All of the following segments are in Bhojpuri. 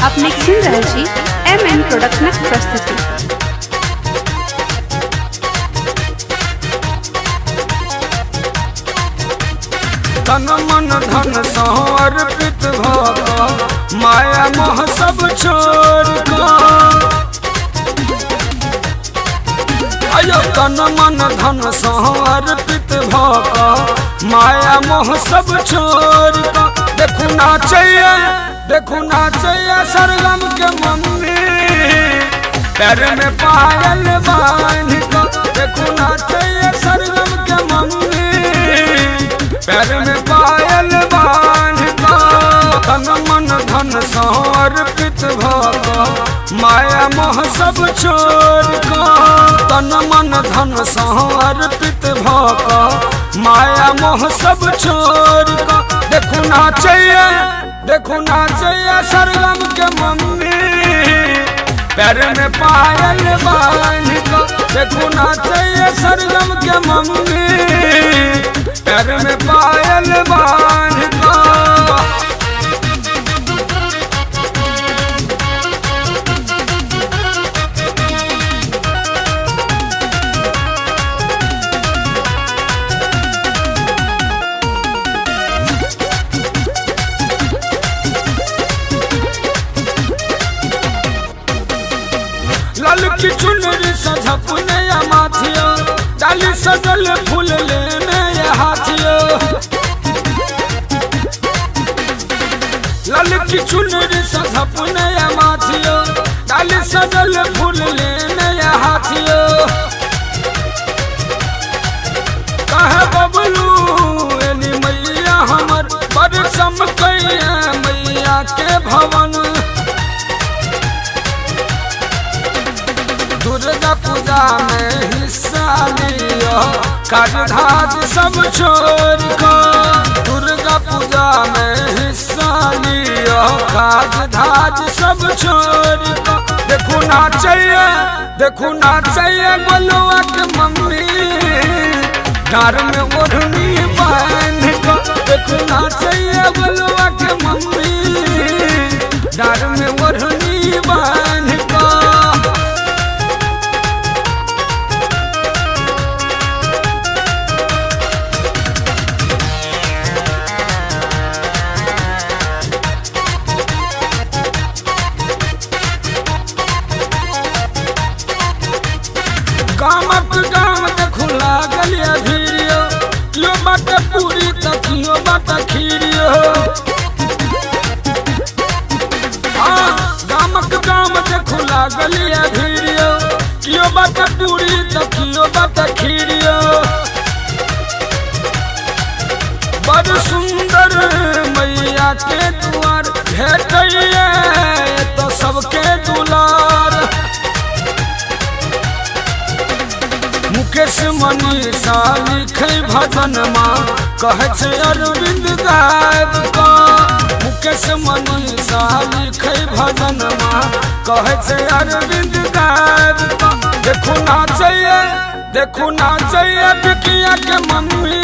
अपने सुन रहे छी एमएन प्रोडक्शनक प्रस्तुति। तन मन धन समर्पित भऽ माया मोह सब छोड़ आयो तन मन धन समर्पित भऽ माया मोह सब छोड़ देखू नाचैया सरगम के मम्मी पैर में पायल बांध के। देखू नाचैया सरगम के मम्मी पैर में पायल बांध के। तन मन धन समर्पित भऽ माया मोह सब छोड़ तन मन धन समर्पित भऽ माया मोह सब छोड़ देखू नाचैया सरगम के मम्मी पैर में पायल बांध के। देखू नाचैया सरगम के मम्मी पैर में पायल बांध के। ललकी चुनरी सजपने माथियो डाली सजल फूल लेने हाथियो। ललकी चुनरी सजपने माथियो डाली सजल फूल लेने हाथियो। कहे बबलू एली मैया हमर बड़ चमकैया मैया के भवन। दुर्गा पूजा में हिस्सा लियो काज धाज सब छोड़ कर। दुर्गा पूजा में हिस्सा लियो काज धाज सब छोड़ कर। देखू नाचैया गोलुआ के मम्मी डार में ओढ़नी बांध कर। देखू नाचैया गोलुआ के मम्मी डार में ओढ़नी बांध कर। गामक गाम देखू लागल भीड़ियो कियो बाटे पूरी त कियो बाटे खीरियो। गामक गाम देखू लागल भीड़ियो कियो बाटे पूरी त कियो बाटे खीरियो। बड़ सुंदर मैया के द्वार भेटैया तो सबके दुलार। मुकेश मनीषा लिखे भजन माँ कहे छे अरविंद गायब का। मुकेश मनीषा लिखे भजन माँ कहे छे अरविंद गायब का। देखू नाचैया बिकिया के मम्मी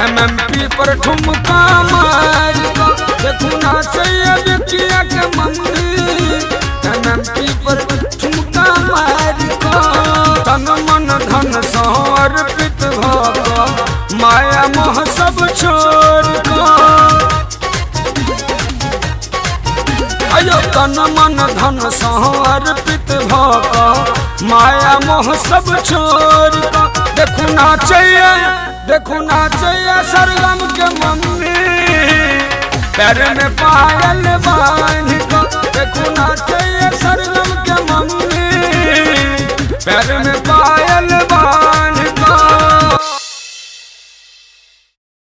एमएमपी पर ठुमका मार का। देखू नाचैया बिकिया के मम्मी एमएमपी पर ठुमका मार का। तन मन धन समर्पित भऽ माया मोह सब छोड़ आयो तन मन धन समर्पित भऽ माया मोह सब छोड़। देखू नाचैया सरगम के मम्मी पैर में पायल बांध